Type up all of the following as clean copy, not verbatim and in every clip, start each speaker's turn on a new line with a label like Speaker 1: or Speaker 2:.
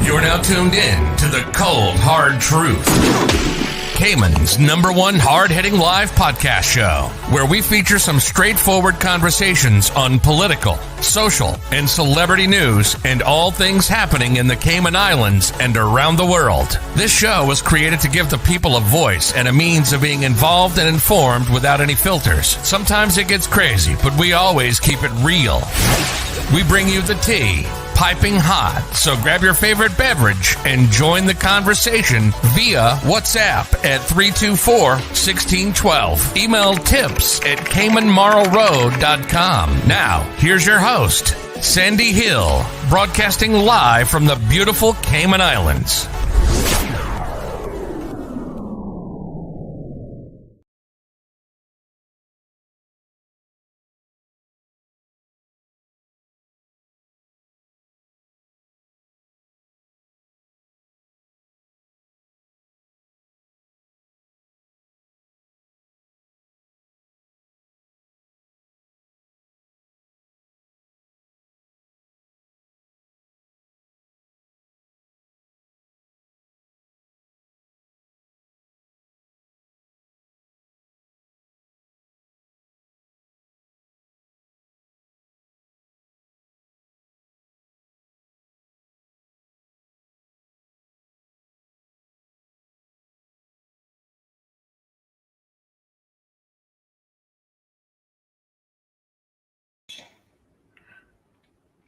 Speaker 1: You're now tuned in to the Cold Hard Truth, Cayman's #1 hard-hitting live podcast show, where we feature some straightforward conversations on political, social, and celebrity news and all things happening in the Cayman Islands and around the world. This show was created to give the people a voice and a means of being involved and informed without any filters. Sometimes it gets crazy, but we always keep it real. We bring you the tea, piping hot, so grab your favorite beverage and join the conversation via WhatsApp at 324-1612. Email tips at CaymanMarlRoad.com. Now, here's your host, Sandy Hill, broadcasting live from the beautiful Cayman Islands.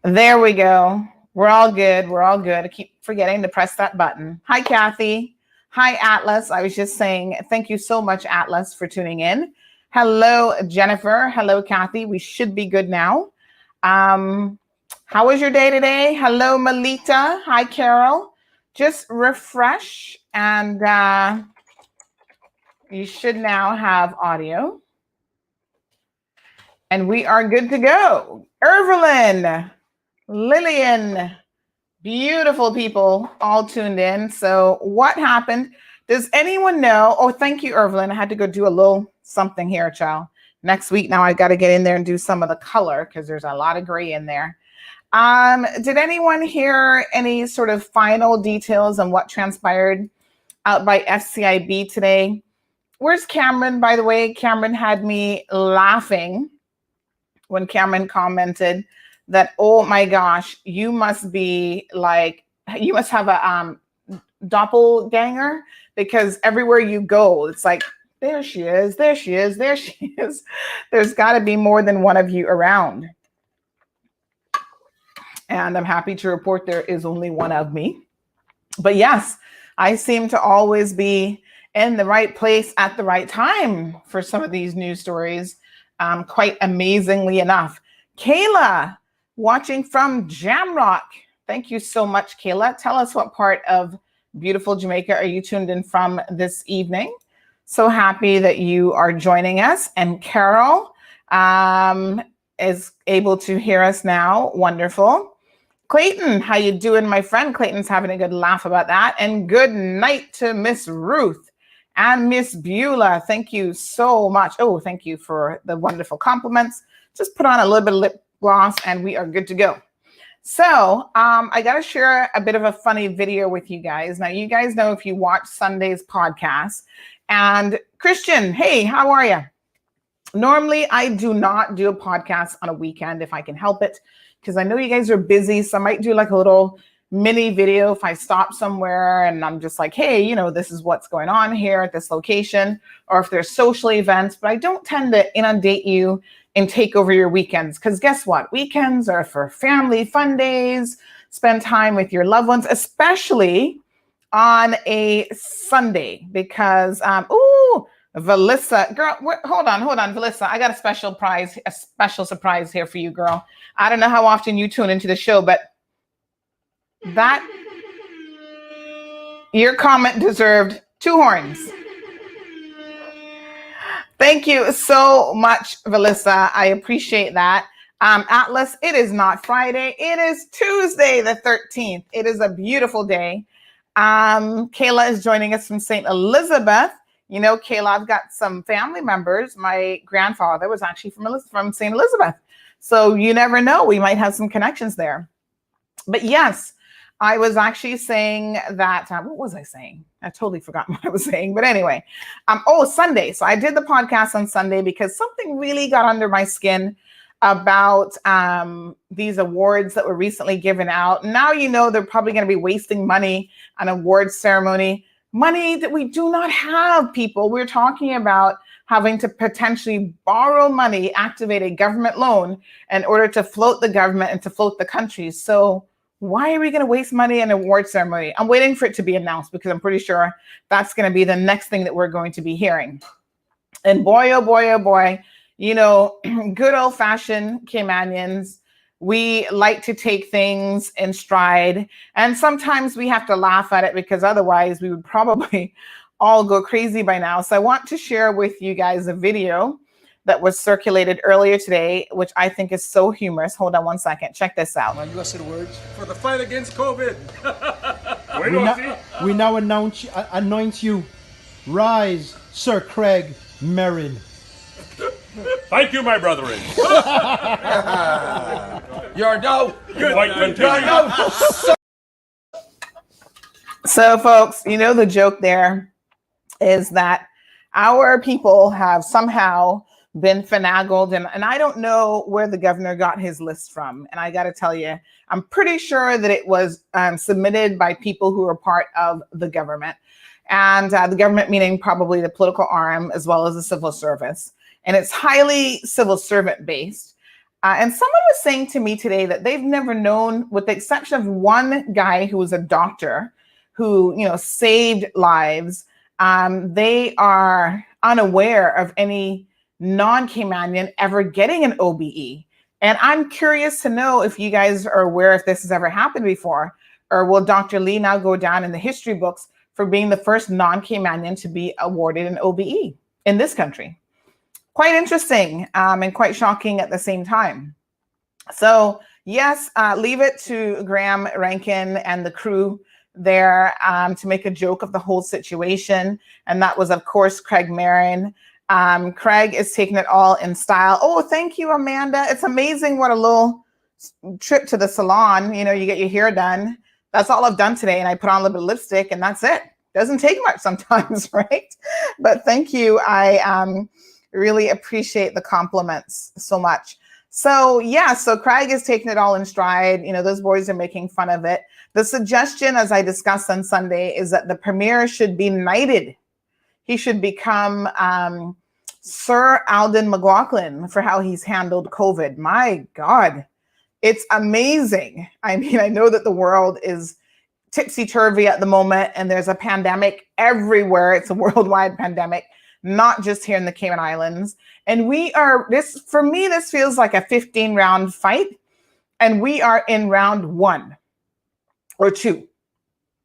Speaker 2: There we go. We're all good. We're all good. I keep forgetting to press that button. Hi, Kathy. Hi, Atlas. I was just saying thank you so much, Atlas, for tuning in. Hello, Jennifer. Hello, Kathy. We should be good now. How was your day today? Hello, Melita. Hi, Carol. Just refresh and you should now have audio. And we are good to go. Evelyn. Lillian, beautiful people all tuned in. So what happened? Does anyone know? Oh, thank you, Evelyn. I had to go do a little something here, child. Next week, now I got to get in there and do some of the color because there's a lot of gray in there. Did anyone hear any sort of final details on what transpired out by FCIB today? Where's Cameron, by the way? Cameron had me laughing when Cameron commented that, oh my gosh, you must be like, you must have a doppelganger because everywhere you go, it's like, there she is, there she is, there she is. There's got to be more than one of you around. And I'm happy to report there is only one of me. But yes, I seem to always be in the right place at the right time for some of these news stories, quite amazingly enough. Kayla, watching from Jamrock. Thank you so much, Kayla. Tell us what part of beautiful Jamaica are you tuned in from this evening? So happy that you are joining us. And Carol is able to hear us now. Wonderful. Clayton, how you doing, my friend? Clayton's having a good laugh about that. And good night to Miss Ruth and Miss Beulah. Thank you so much. Oh, thank you for the wonderful compliments. Just put on a little bit of lip gloss and we are good to go. So I got to share a bit of a funny video with you guys. Now, you guys know if you watch Sunday's podcast. And Christian, hey, how are you? Normally, I do not do a podcast on a weekend if I can help it, because I know you guys are busy. So I might do like a little mini video if I stop somewhere and I'm just like, hey, you know, this is what's going on here at this location, or if there's social events. But I don't tend to inundate you and take over your weekends, because guess what? Weekends are for family fun days, spend time with your loved ones, especially on a Sunday, because, Valissa, girl, hold on, Valissa, I got a special surprise here for you, girl. I don't know how often you tune into the show, but that, your comment deserved 2 horns. Thank you so much, Valissa. I appreciate that. Atlas, it is not Friday. It is Tuesday, the 13th. It is a beautiful day. Kayla is joining us from St. Elizabeth. You know, Kayla, I've got some family members. My grandfather was actually from St. Elizabeth. So you never know. We might have some connections there. But yes, I was actually saying that, what was I saying? I totally forgot what I was saying, but anyway, Sunday. So I did the podcast on Sunday because something really got under my skin about these awards that were recently given out. Now, they're probably going to be wasting money on awards ceremony, money that we do not have, people. We're talking about having to potentially borrow money, activate a government loan in order to float the government and to float the country. So why are we going to waste money on an award ceremony? I'm waiting for it to be announced because I'm pretty sure that's going to be the next thing that we're going to be hearing. And boy, oh boy, oh boy, good old fashioned Caymanians, we like to take things in stride. And sometimes we have to laugh at it because otherwise we would probably all go crazy by now. So I want to share with you guys a video that was circulated earlier today, which I think is so humorous. Hold on one second. Check this out.
Speaker 3: My U.S. words for the fight against COVID.
Speaker 4: we now anoint you. Rise, Sir Craig Merrin.
Speaker 5: Thank you, my brethren.
Speaker 3: You're no
Speaker 5: Good white continue.
Speaker 2: So, folks, the joke there is that our people have somehow been finagled, and I don't know where the governor got his list from. And I got to tell you, I'm pretty sure that it was submitted by people who are part of the government, and the government meaning probably the political arm as well as the civil service. And it's highly civil servant based. And someone was saying to me today that they've never known, with the exception of one guy who was a doctor who, saved lives, they are unaware of any non-Caymanian ever getting an OBE. And I'm curious to know if you guys are aware if this has ever happened before, or will Dr. Lee now go down in the history books for being the first non-Caymanian to be awarded an OBE in this country? Quite interesting and quite shocking at the same time. So yes, leave it to Graham Rankin and the crew there to make a joke of the whole situation. And that was, of course, Craig Merrin. Craig is taking it all in style. Oh, thank you, Amanda. It's amazing what a little trip to the salon, you get your hair done. That's all I've done today. And I put on a little bit of lipstick and that's it. Doesn't take much sometimes, right? But thank you. I really appreciate the compliments so much. So yeah, so Craig is taking it all in stride. Those boys are making fun of it. The suggestion, as I discussed on Sunday, is that the premier should be knighted. He should become Sir Alden McLaughlin for how he's handled COVID. My God, it's amazing. I mean, I know that the world is tipsy-turvy at the moment and there's a pandemic everywhere. It's a worldwide pandemic, not just here in the Cayman Islands. And for me, this feels like a 15-round fight. And we are in round 1 or 2.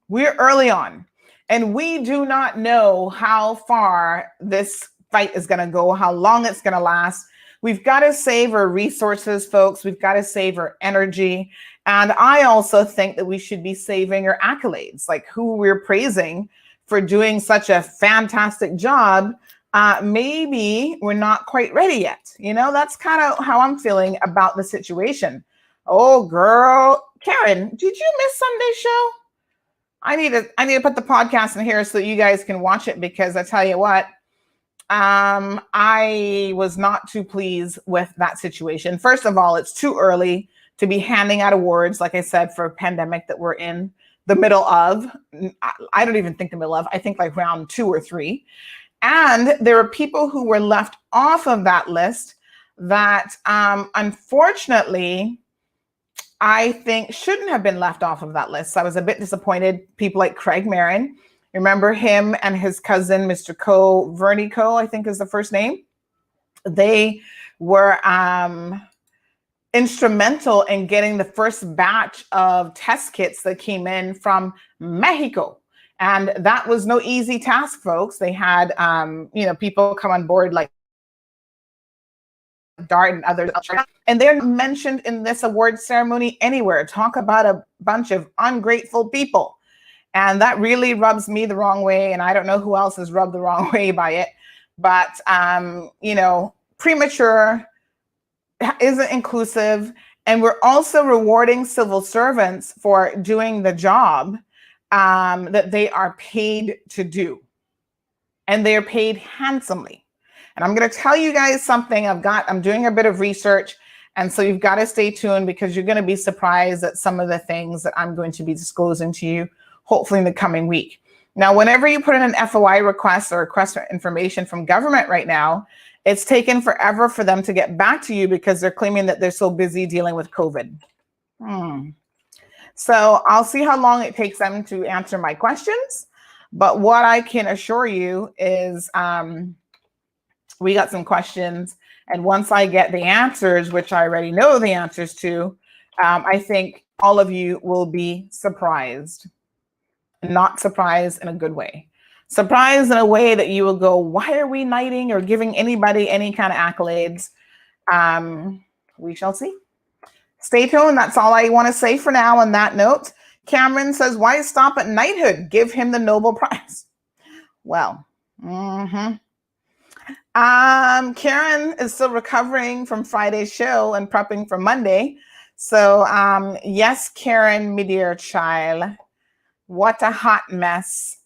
Speaker 2: We're early on. And we do not know how far this fight is going to go, how long it's going to last. We've got to save our resources, folks. We've got to save our energy. And I also think that we should be saving our accolades, like who we're praising for doing such a fantastic job. Maybe we're not quite ready yet. That's kind of how I'm feeling about the situation. Oh, girl. Karen, did you miss Sunday's show? I need to put the podcast in here so that you guys can watch it, because I tell you what, I was not too pleased with that situation. First of all, it's too early to be handing out awards, like I said, for a pandemic that we're in the middle of. I don't even think the middle of, I think like round 2 or 3. And there are people who were left off of that list that unfortunately, I think shouldn't have been left off of that list. So I was a bit disappointed. People like Craig Merrin, remember him and his cousin, Mr. Coe, Vernie Coe, I think is the first name. They were instrumental in getting the first batch of test kits that came in from Mexico. And that was no easy task, folks. They had, people come on board like Dart and others, and they're mentioned in this award ceremony anywhere. Talk about a bunch of ungrateful people. And that really rubs me the wrong way. And I don't know who else is rubbed the wrong way by it. But, premature isn't inclusive. And we're also rewarding civil servants for doing the job that they are paid to do. And they are paid handsomely. And I'm going to tell you guys something. I'm doing a bit of research. And so you've got to stay tuned, because you're going to be surprised at some of the things that I'm going to be disclosing to you, hopefully in the coming week. Now, whenever you put in an FOI request or request for information from government right now, it's taken forever for them to get back to you because they're claiming that they're so busy dealing with COVID. So I'll see how long it takes them to answer my questions. But what I can assure you is we got some questions. And once I get the answers, which I already know the answers to, I think all of you will be surprised. Not surprised in a good way. Surprised in a way that you will go, why are we knighting or giving anybody any kind of accolades? We shall see. Stay tuned. That's all I want to say for now on that note. Cameron says, why stop at knighthood? Give him the Nobel Prize. Well, Karen is still recovering from Friday's show and prepping for Monday. So yes, Karen, my dear child, what a hot mess.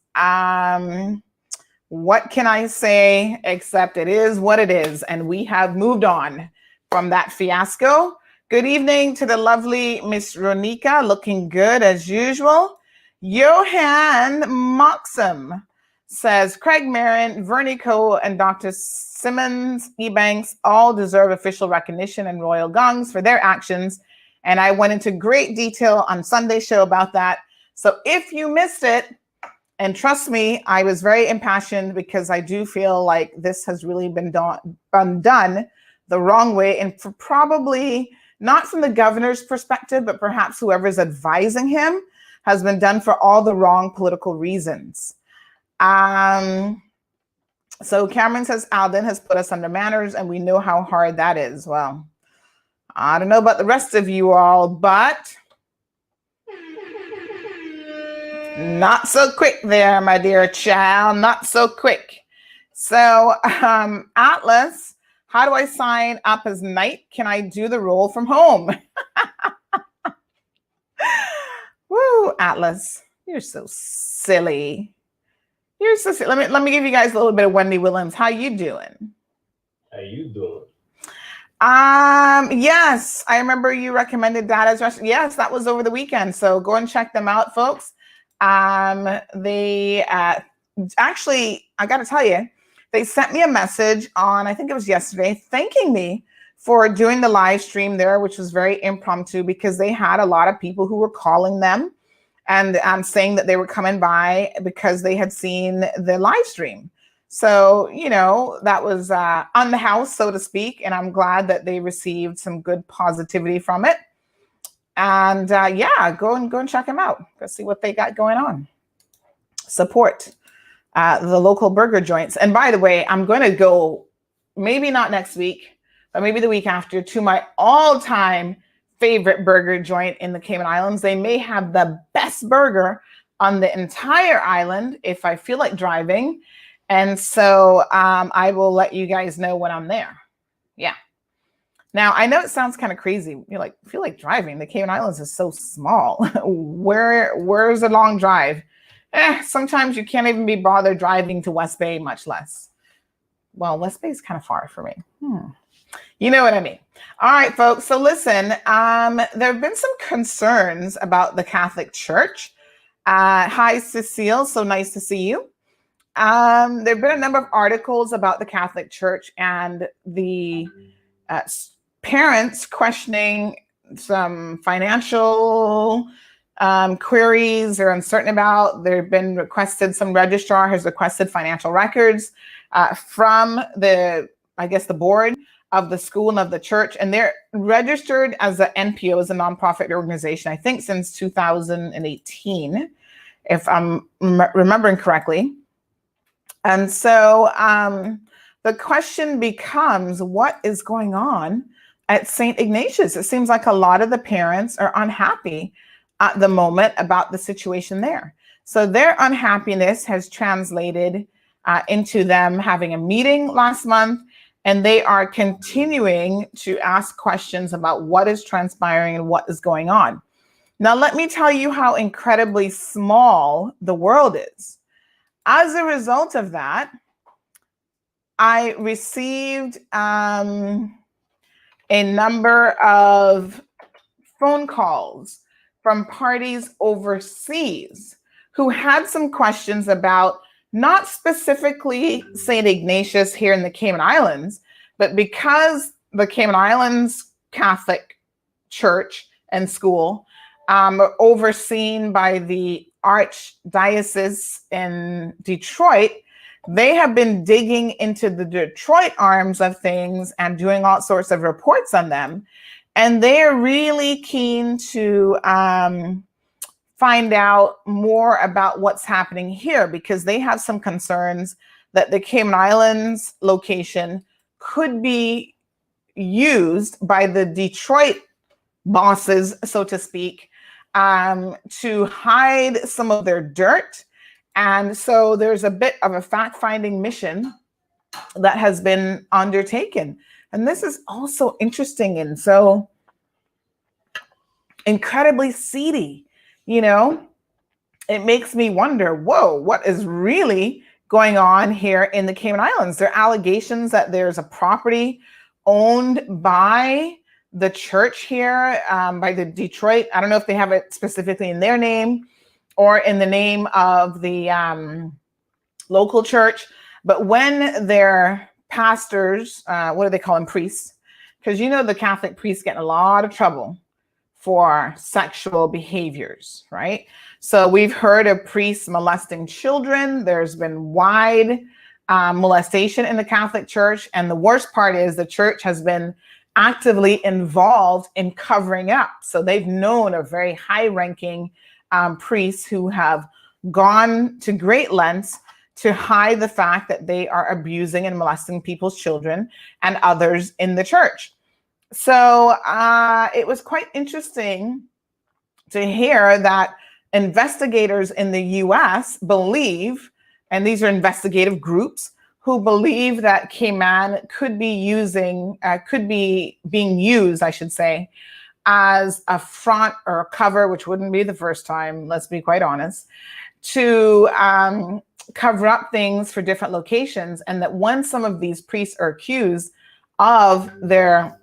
Speaker 2: What can I say except it is what it is, and we have moved on from that fiasco. Good evening to the lovely Miss Ronika, looking good as usual. Johan Moxham says, Craig Marin, Vernie Coe, and Dr. Simmons Ebanks all deserve official recognition and royal gongs for their actions. And I went into great detail on Sunday's show about that. So if you missed it, and trust me, I was very impassioned because I do feel like this has really been done the wrong way, and for probably not from the governor's perspective, but perhaps whoever's advising him has been done for all the wrong political reasons. So Cameron says Alden has put us under manners, and we know how hard that is. Well, I don't know about the rest of you all, but not so quick there, my dear child, not so quick. So Atlas, how do I sign up as knight? Can I do the role from home? Woo, Atlas, you're so silly. You're so silly. Let me give you guys a little bit of Wendy Williams. How you doing?
Speaker 5: How you doing?
Speaker 2: Yes, I remember you recommended Dada's Restaurant. Yes, that was over the weekend. So go and check them out, folks. They actually, I got to tell you, they sent me a message on, I think it was yesterday, thanking me for doing the live stream there, which was very impromptu because they had a lot of people who were calling them and saying that they were coming by because they had seen the live stream. So, you know, that was on the house, so to speak. And I'm glad that they received some good positivity from it. And yeah, go and check them out. Go see what they got going on. Support the local burger joints. And by the way, I'm going to go, maybe not next week, but maybe the week after, to my all-time favorite burger joint in the Cayman Islands. They may have the best burger on the entire island if I feel like driving. And so I will let you guys know when I'm there. Yeah. Now, I know it sounds kind of crazy. You're like, I feel like driving. The Cayman Islands is so small. Where's a long drive? Sometimes you can't even be bothered driving to West Bay, much less. Well, West Bay is kind of far for me. You know what I mean? All right, folks. So listen, there have been some concerns about the Catholic Church. Hi, Cecile. So nice to see you. There have been a number of articles about the Catholic Church and the parents questioning some financial queries they're uncertain about. There have been requested, some registrar has requested financial records from the board of the school and of the church. And they're registered as an NPO, as a nonprofit organization, I think since 2018, if I'm remembering correctly. And so the question becomes, what is going on at St. Ignatius? It seems like a lot of the parents are unhappy at the moment about the situation there. So their unhappiness has translated into them having a meeting last month and they are continuing to ask questions about what is transpiring and what is going on. Now, let me tell you how incredibly small the world is. As a result of that, I received a number of phone calls from parties overseas who had some questions about not specifically St. Ignatius here in the Cayman Islands, but because the Cayman Islands Catholic Church and School overseen by the Archdiocese in Detroit, they have been digging into the Detroit arms of things and doing all sorts of reports on them. And they're really keen to find out more about what's happening here, because they have some concerns that the Cayman Islands location could be used by the Detroit bosses, so to speak, to hide some of their dirt. And so there's a bit of a fact-finding mission that has been undertaken. And this is also interesting and so incredibly seedy. You know, it makes me wonder, whoa, what is really going on here in the Cayman Islands? There are allegations that there's a property owned by the church here, by the Detroit. I don't know if they have it specifically in their name or in the name of the local church. But when their pastors, what do they call them, priests? Because you know the Catholic priests get in a lot of trouble for sexual behaviors, right? So we've heard of priests molesting children. There's been wide molestation in the Catholic Church. And the worst part is the church has been actively involved in covering up. So they've known of very high-ranking priests who have gone to great lengths to hide the fact that they are abusing and molesting people's children and others in the church. So it was quite interesting to hear that investigators in the US believe, and these are investigative groups, who believe that Cayman could be being used, I should say, as a front or a cover, which wouldn't be the first time, let's be quite honest, to cover up things for different locations. And that when some of these priests are accused of their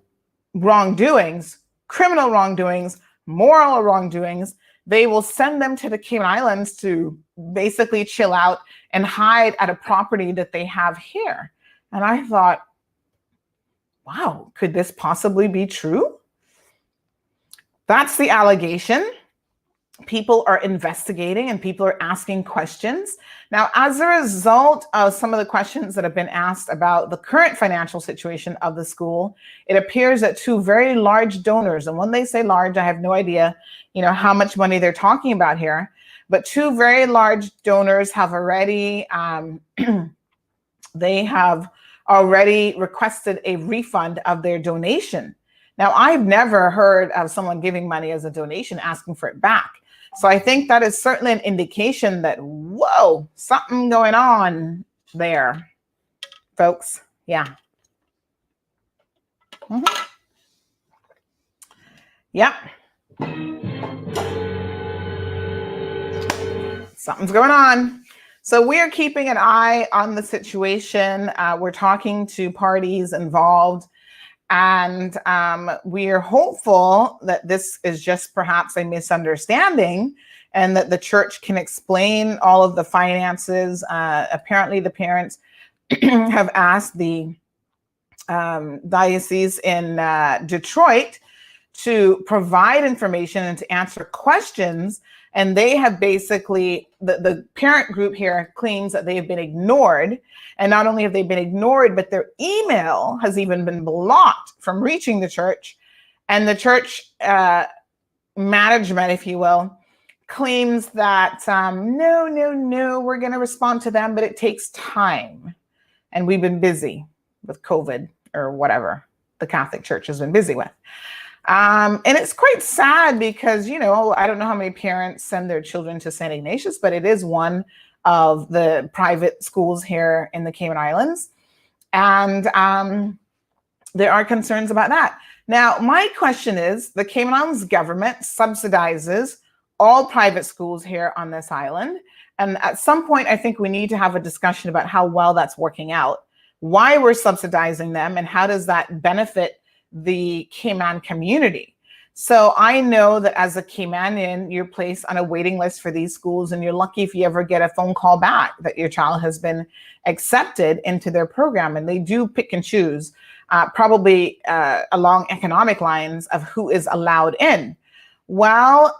Speaker 2: wrongdoings, criminal wrongdoings, moral wrongdoings, they will send them to the Cayman Islands to basically chill out and hide at a property that they have here. And I thought, wow, could this possibly be true? That's the allegation. People are investigating and people are asking questions. Now, as a result of some of the questions that have been asked about the current financial situation of the school, it appears that two very large donors, and when they say large, I have no idea, how much money they're talking about here, but two very large donors have already, they have already requested a refund of their donation. Now, I've never heard of someone giving money as a donation asking for it back. So I think that is certainly an indication that, whoa, something going on there, folks. Yeah. Yep. Something's going on. So we are keeping an eye on the situation. We're talking to parties involved. And we are hopeful that this is just perhaps a misunderstanding and that the church can explain all of the finances. Apparently, the parents have asked the diocese in Detroit to provide information and to answer questions. And they have basically, the parent group here claims that they have been ignored. And not only have they been ignored, but their email has even been blocked from reaching the church. And the church management, if you will, claims that, no, we're going to respond to them, but it takes time. And we've been busy with COVID or whatever the Catholic Church has been busy with. And it's quite sad because, I don't know how many parents send their children to St. Ignatius, but it is one of the private schools here in the Cayman Islands. And there are concerns about that. Now, my question is, the Cayman Islands government subsidizes all private schools here on this island. And at some point, I think we need to have a discussion about how well that's working out, why we're subsidizing them, and how does that benefit the Cayman community. So I know that as a Caymanian, you're placed on a waiting list for these schools, and you're lucky if you ever get a phone call back that your child has been accepted into their program. And they do pick and choose, probably along economic lines of who is allowed in. Well,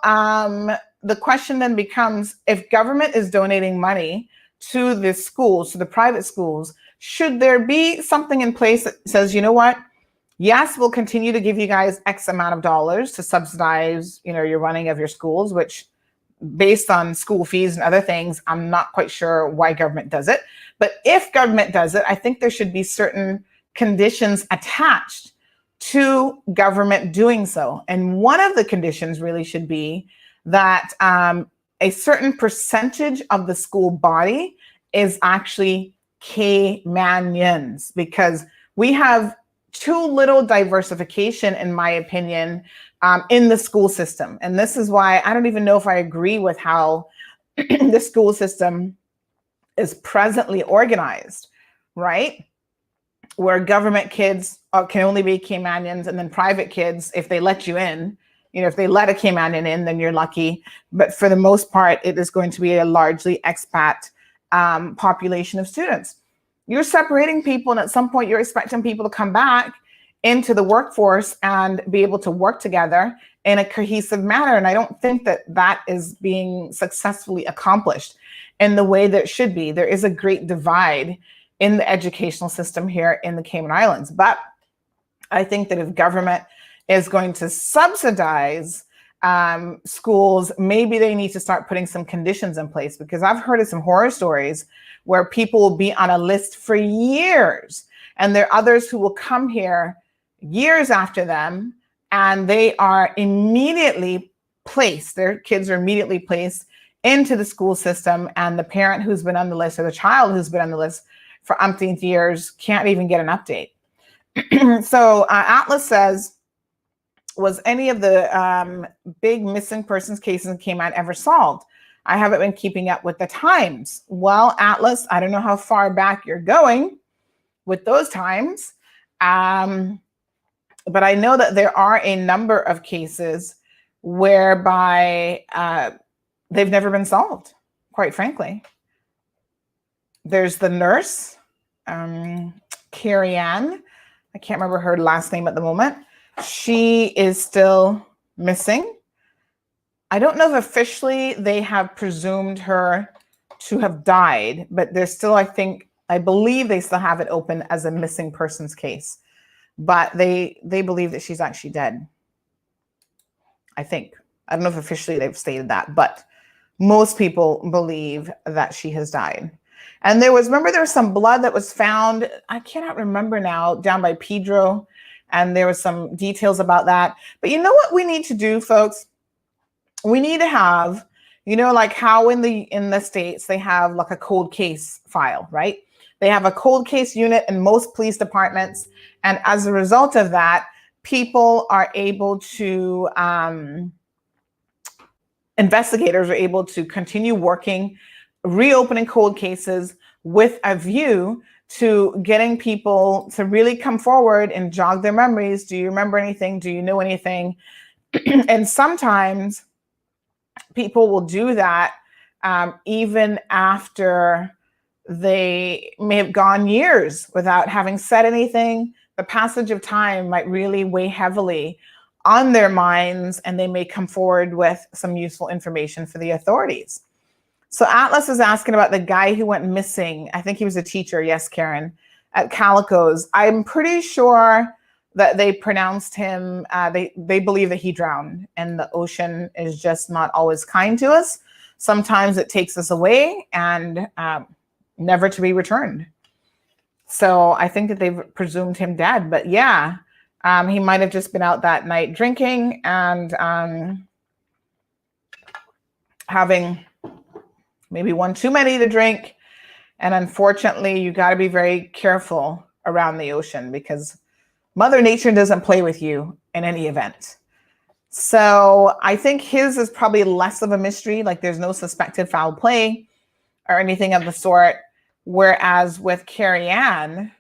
Speaker 2: the question then becomes, if government is donating money to the schools, to the private schools, should there be something in place that says, you know what? Yes, we'll continue to give you guys X amount of dollars to subsidize, your running of your schools, which based on school fees and other things, I'm not quite sure why government does it. But if government does it, I think there should be certain conditions attached to government doing so. And one of the conditions really should be that a certain percentage of the school body is actually Caymanians, because we have too little diversification, in my opinion, in the school system. And this is why I don't even know if I agree with how the school system is presently organized, right? Where government kids can only be Caymanians, and then private kids, if they let you in, if they let a Caymanian in, then you're lucky. But for the most part, it is going to be a largely expat population of students. You're separating people, and at some point you're expecting people to come back into the workforce and be able to work together in a cohesive manner. And I don't think that that is being successfully accomplished in the way that it should be. There is a great divide in the educational system here in the Cayman Islands. But I think that if government is going to subsidize schools, maybe they need to start putting some conditions in place, because I've heard of some horror stories where people will be on a list for years, and there are others who will come here years after them, and they are immediately placed, their kids are immediately placed into the school system, and the parent who's been on the list or the child who's been on the list for umpteenth years can't even get an update. So Atlas says, was any of the big missing persons cases in Cayman ever solved? I haven't been keeping up with the times. Well, Atlas, I don't know how far back you're going with those times, but I know that there are a number of cases whereby they've never been solved, quite frankly. There's the nurse, Carrie Ann. I can't remember her last name at the moment. She is still missing. I don't know if officially they have presumed her to have died, but there's still, I believe they still have it open as a missing persons case, but they believe that she's actually dead. I think. I don't know if officially they've stated that, but most people believe that she has died. And there was some blood that was found, I cannot remember now, down by Pedro, and there was some details about that. But you know what we need to do, folks? We need to have, like how in the States, they have like a cold case file, right? They have a cold case unit in most police departments. And as a result of that, people are able to, investigators are able to continue working, reopening cold cases with a view to getting people to really come forward and jog their memories. Do you remember anything? Do you know anything? And sometimes people will do that even after they may have gone years without having said anything. The passage of time might really weigh heavily on their minds, and they may come forward with some useful information for the authorities. So Atlas is asking about the guy who went missing. I think he was a teacher. Yes, Karen, at Calico's. I'm pretty sure that they pronounced him, they believe that he drowned, and the ocean is just not always kind to us. Sometimes it takes us away and never to be returned. So I think that they've presumed him dead, but yeah, he might have just been out that night drinking and having maybe one too many to drink. And unfortunately, you got to be very careful around the ocean, because Mother Nature doesn't play with you in any event. So I think his is probably less of a mystery. Like there's no suspected foul play or anything of the sort. Whereas with Carrie Ann,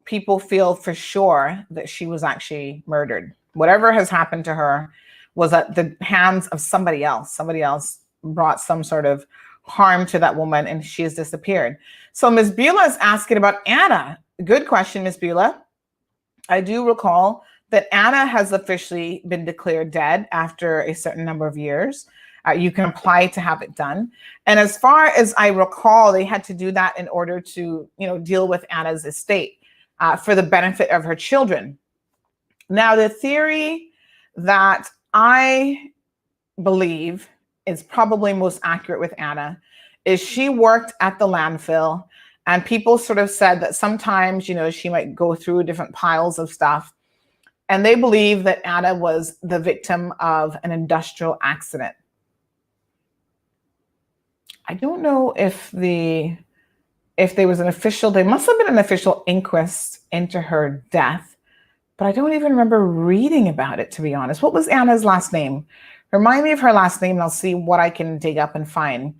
Speaker 2: people feel for sure that she was actually murdered. Whatever has happened to her was at the hands of somebody else. Somebody else brought some sort of harm to that woman and she has disappeared. So Ms. Beulah is asking about Anna. Good question, Ms. Beulah. I do recall that Anna has officially been declared dead after a certain number of years. You can apply to have it done. And as far as I recall, they had to do that in order to, deal with Anna's estate for the benefit of her children. Now, the theory that I believe is probably most accurate with Anna is she worked at the landfill, and people sort of said that sometimes, she might go through different piles of stuff. And they believe that Anna was the victim of an industrial accident. I don't know if there was there must have been an official inquest into her death, but I don't even remember reading about it, to be honest. What was Anna's last name? Remind me of her last name and I'll see what I can dig up and find.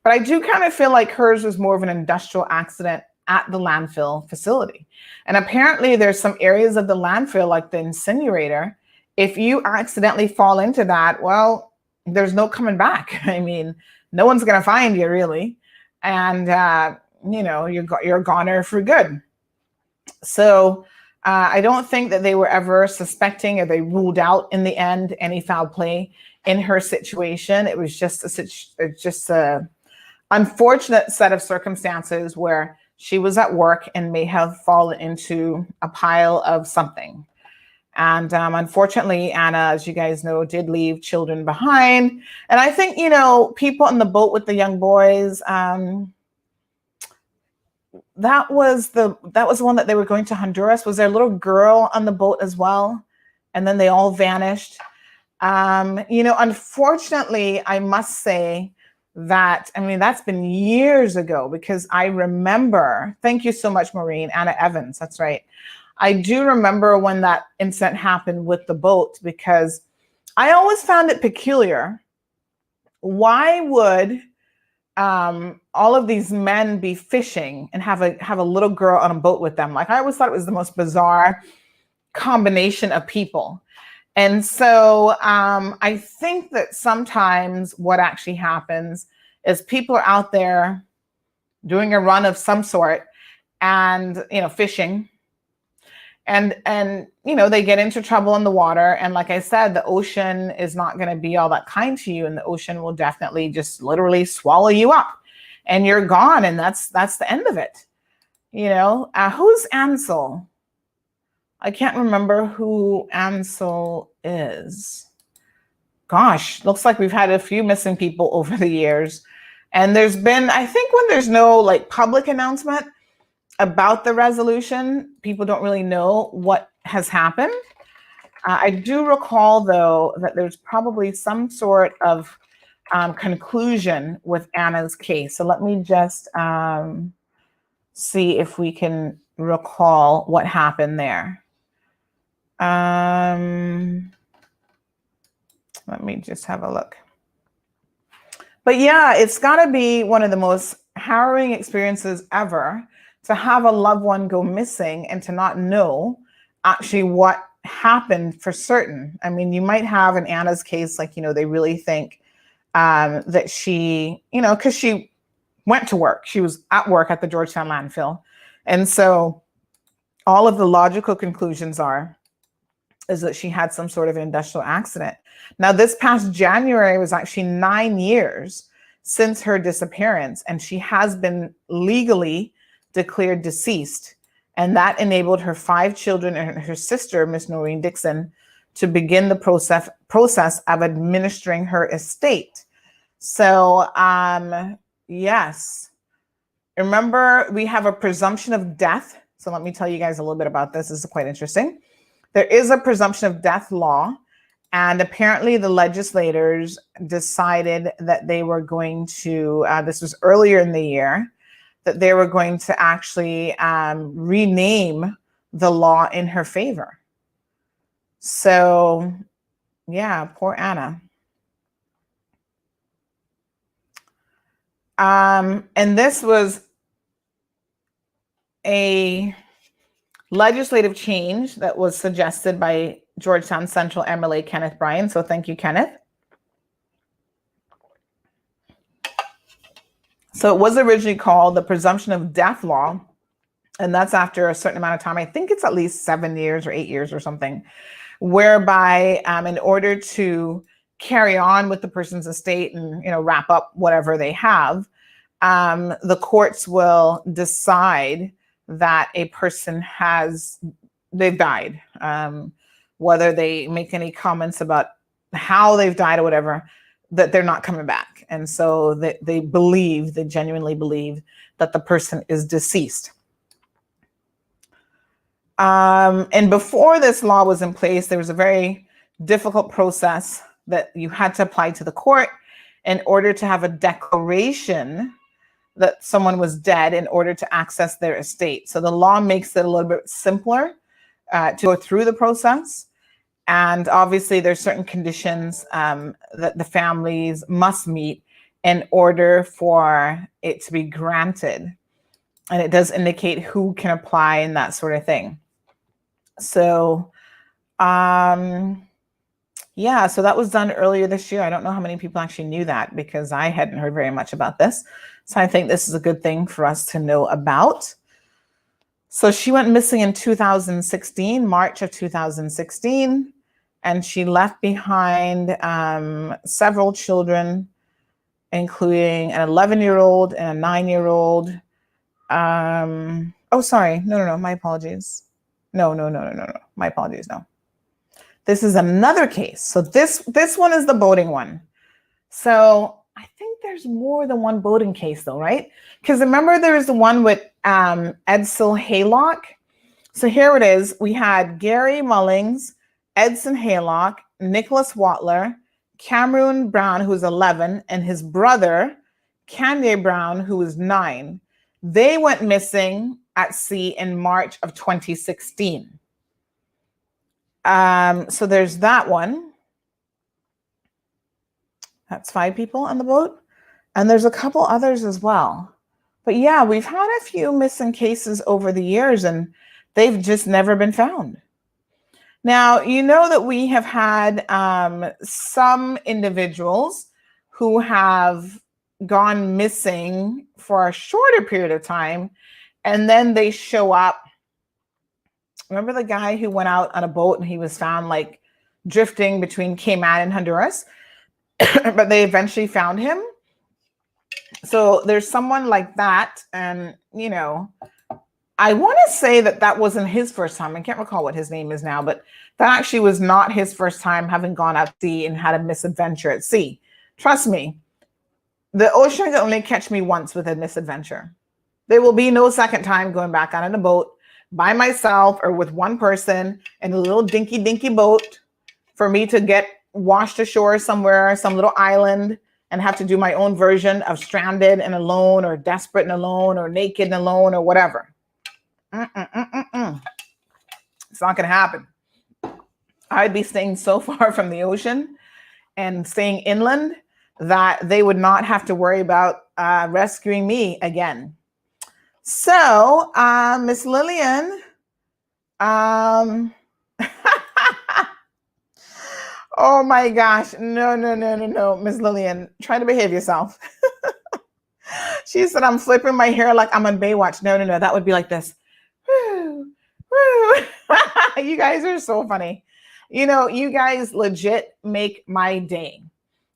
Speaker 2: But I do kind of feel like hers was more of an industrial accident at the landfill facility. And apparently there's some areas of the landfill, like the incinerator, if you accidentally fall into that, well, there's no coming back. I mean, no one's going to find you really. And, you're a goner for good. So I don't think that they were ever suspecting, or they ruled out in the end any foul play in her situation. It was just a unfortunate set of circumstances where she was at work and may have fallen into a pile of something. And unfortunately, Anna, as you guys know, did leave children behind. And I think, people on the boat with the young boys, that was the one that they were going to Honduras. Was there a little girl on the boat as well? And then they all vanished. Unfortunately, I must say that, that's been years ago, because I remember, thank you so much, Maureen, Anna Evans, that's right. I do remember when that incident happened with the boat, because I always found it peculiar. Why would all of these men be fishing and have a little girl on a boat with them? Like, I always thought it was the most bizarre combination of people. And so I think that sometimes what actually happens is people are out there doing a run of some sort and, fishing. And they get into trouble in the water. And like I said, the ocean is not going to be all that kind to you. And the ocean will definitely just literally swallow you up and you're gone. And that's the end of it. Who's Ansel? I can't remember who Ansel is. Gosh, looks like we've had a few missing people over the years. And there's been, I think when there's no public announcement about the resolution, people don't really know what has happened. I do recall, though, that there's probably some sort of conclusion with Anna's case. So let me just see if we can recall what happened there. Let me just have a look. But yeah, it's got to be one of the most harrowing experiences ever to have a loved one go missing and to not know actually what happened for certain. You might have in Anna's case, they really think that she, because she went to work. She was at work at the Georgetown landfill. And so all of the logical conclusions is that she had some sort of industrial accident. Now, this past January was actually 9 years since her disappearance, and she has been legally declared deceased. And that enabled her 5 children and her sister, Miss Noreen Dixon, to begin the process of administering her estate. So, yes. Remember, we have a presumption of death. So let me tell you guys a little bit about this. This is quite interesting. There is a presumption of death law, and apparently the legislators decided that they were going to, this was earlier in the year, that they were going to actually rename the law in her favor. So, yeah, poor Anna. And this was a legislative change that was suggested by Georgetown Central MLA Kenneth Bryan. So thank you, Kenneth. So it was originally called the Presumption of Death Law. And that's after a certain amount of time. I think it's at least 7 years or 8 years or something, whereby in order to carry on with the person's estate and, wrap up whatever they have, the courts will decide that a person they've died. Whether they make any comments about how they've died or whatever, that they're not coming back. And so they genuinely believe that the person is deceased. And before this law was in place, there was a very difficult process that you had to apply to the court in order to have a declaration that someone was dead in order to access their estate. So the law makes it a little bit simpler to go through the process. And obviously there's certain conditions that the families must meet in order for it to be granted. And it does indicate who can apply and that sort of thing. So, yeah, so that was done earlier this year. I don't know how many people actually knew that because I hadn't heard very much about this. So I think this is a good thing for us to know about. So she went missing in 2016, March of 2016, and she left behind several children, including an 11-year-old and a 9-year-old. Oh, sorry. No. My apologies. No. My apologies. No. This is another case. So this one is the boating one. So I think there's more than one boating case though, right? Because remember there was the one with Edsel Haylock. So here it is. We had Gary Mullings, Edson Haylock, Nicholas Watler, Cameron Brown, who's 11, and his brother, Kanye Brown, who was 9. They went missing at sea in March of 2016. So there's that one. That's 5 people on the boat. And there's a couple others as well. But yeah, we've had a few missing cases over the years and they've just never been found. Now, you know that we have had some individuals who have gone missing for a shorter period of time and then they show up. Remember the guy who went out on a boat and he was found like drifting between Cayman and Honduras, but they eventually found him. So there's someone like that. And, I want to say that wasn't his first time. I can't recall what his name is now, but that actually was not his first time having gone out to sea and had a misadventure at sea. Trust me, the ocean can only catch me once with a misadventure. There will be no second time going back out on a boat by myself or with one person in a little dinky boat for me to get washed ashore somewhere, some little island, and have to do my own version of stranded and alone or desperate and alone or naked and alone or whatever. It's not going to happen. I'd be staying so far from the ocean and staying inland that they would not have to worry about rescuing me again. So, Miss Lillian, oh my gosh, no, Miss Lillian, try to behave yourself. She said, I'm flipping my hair like I'm on Baywatch. No, that would be like this. You guys are so funny. You guys legit make my day.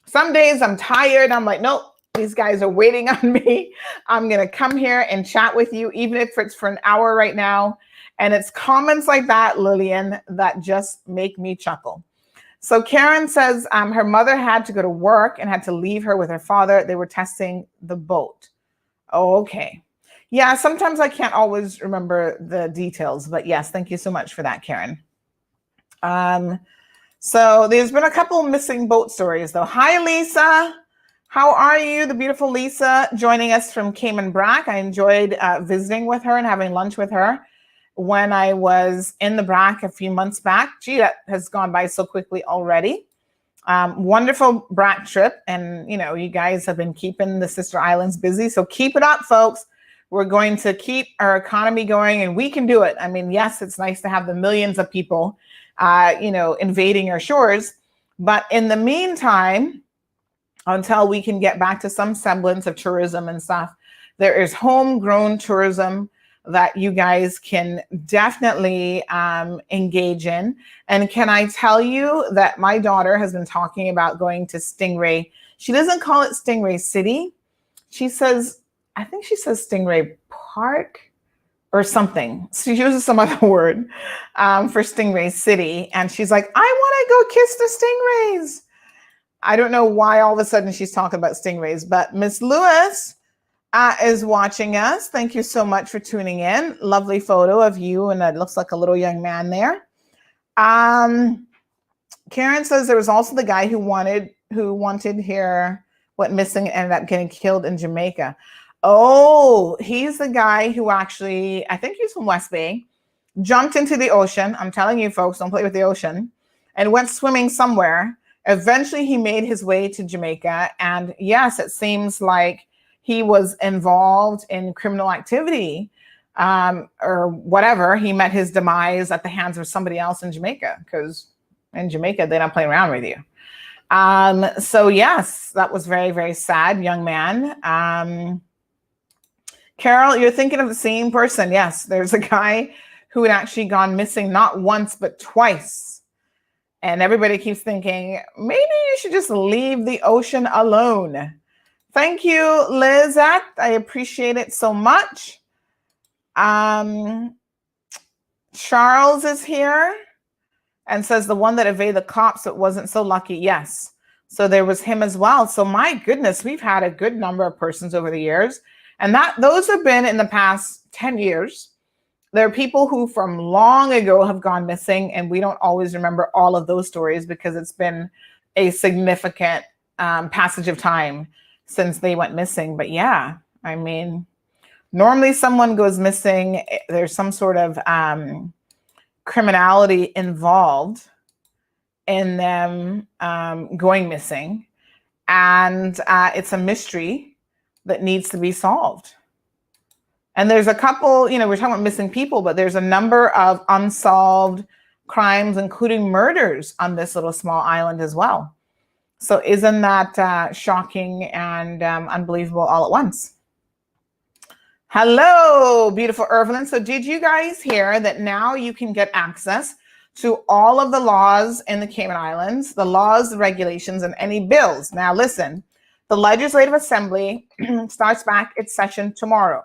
Speaker 2: Some days I'm tired. I'm like, nope, these guys are waiting on me. I'm going to come here and chat with you, even if it's for an hour right now. And it's comments like that, Lillian, that just make me chuckle. So Karen says her mother had to go to work and had to leave her with her father. They were testing the boat. Oh, okay. Yeah, sometimes I can't always remember the details, but yes, thank you so much for that, Karen. So there's been a couple missing boat stories though. Hi, Lisa. How are you? The beautiful Lisa joining us from Cayman Brac. I enjoyed visiting with her and having lunch with her when I was in the Brac a few months back. Gee, that has gone by so quickly already. Wonderful Brac trip. And, you know, you guys have been keeping the Sister Islands busy. So keep it up, folks. We're going to keep our economy going and we can do it. I mean, yes, it's nice to have the millions of people, invading our shores. But in the meantime, until we can get back to some semblance of tourism and stuff, there is homegrown tourism that you guys can definitely engage in. And can I tell you that my daughter has been talking about going to Stingray. She doesn't call it Stingray City. I think she says Stingray Park or something. She uses some other word for Stingray City. And she's like, I want to go kiss the stingrays. I don't know why all of a sudden she's talking about stingrays, but Miss Lewis is watching us. Thank you so much for tuning in. Lovely photo of you, and it looks like a little young man there. Karen says there was also the guy who wanted here went missing and ended up getting killed in Jamaica. Oh, he's the guy who actually, I think he's from West Bay, jumped into the ocean. I'm telling you, folks, don't play with the ocean, and went swimming somewhere. Eventually, he made his way to Jamaica. And yes, it seems like he was involved in criminal activity or whatever. He met his demise at the hands of somebody else in Jamaica, because in Jamaica, they're not playing around with you. So yes, that was very, very sad, young man. Carol, you're thinking of the same person. Yes, there's a guy who had actually gone missing not once, but twice. And everybody keeps thinking, maybe you should just leave the ocean alone. Thank you, Lizette. I appreciate it so much. Charles is here and says the one that evaded the cops, it wasn't so lucky. Yes. So there was him as well. So my goodness, we've had a good number of persons over the years. And those have been in the past 10 years. There are people who from long ago have gone missing, and we don't always remember all of those stories because it's been a significant passage of time since they went missing. But yeah, I mean, normally someone goes missing, there's some sort of criminality involved in them going missing. And it's a mystery that needs to be solved. And there's a couple, we're talking about missing people, but there's a number of unsolved crimes, including murders on this little small island as well. So isn't that shocking and unbelievable all at once? Hello, beautiful Evelyn. So did you guys hear that now you can get access to all of the laws in the Cayman Islands, the laws, the regulations, and any bills? Now listen, the Legislative Assembly starts back its session tomorrow.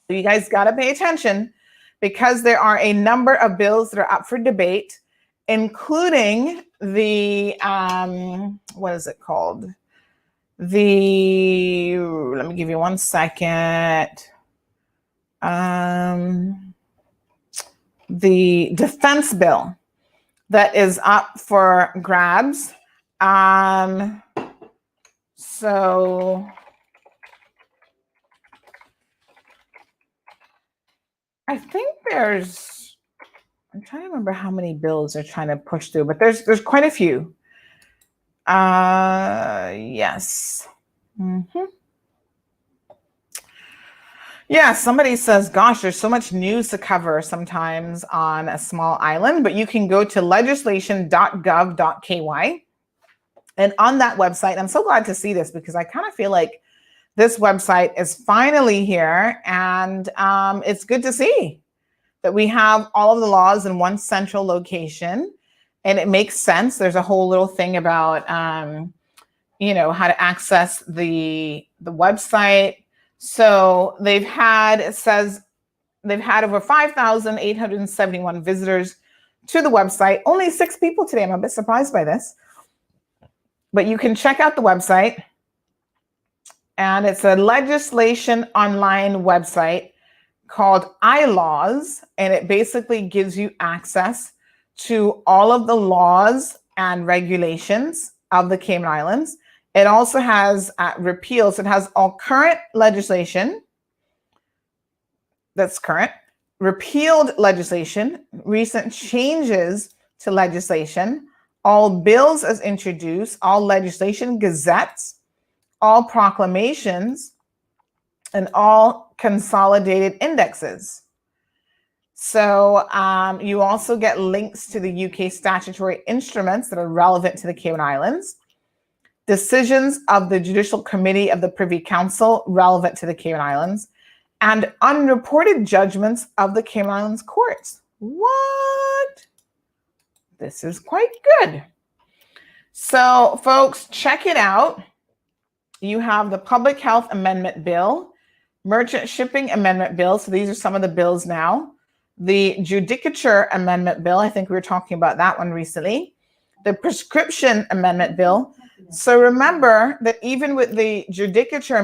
Speaker 2: So you guys got to pay attention because there are a number of bills that are up for debate, including the, what is it called? Let me give you 1 second. The defense bill that is up for grabs. So I think I'm trying to remember how many bills they're trying to push through, but there's quite a few. Yes. Mm-hmm. Yeah, somebody says, gosh, there's so much news to cover sometimes on a small island, but you can go to legislation.gov.ky. And on that website, I'm so glad to see this because I kind of feel like this website is finally here, and it's good to see that we have all of the laws in one central location, and it makes sense. There's a whole little thing about, how to access the website. So they've had over 5,871 visitors to the website. Only 6 people today. I'm a bit surprised by this, but you can check out the website. And it's a legislation online website called iLaws, and it basically gives you access to all of the laws and regulations of the Cayman Islands. It also has repeals. It has all current legislation that's current, repealed legislation, recent changes to legislation, all bills as introduced, all legislation gazettes, all proclamations, and all consolidated indexes. So you also get links to the UK statutory instruments that are relevant to the Cayman Islands, decisions of the Judicial Committee of the Privy Council relevant to the Cayman Islands, and unreported judgments of the Cayman Islands courts. What? This is quite good. So, folks, check it out. You have the Public Health Amendment Bill, Merchant Shipping Amendment Bill. So these are some of the bills now. The Judicature Amendment Bill. I think we were talking about that one recently. The Prescription Amendment Bill. So remember that even with the Judicature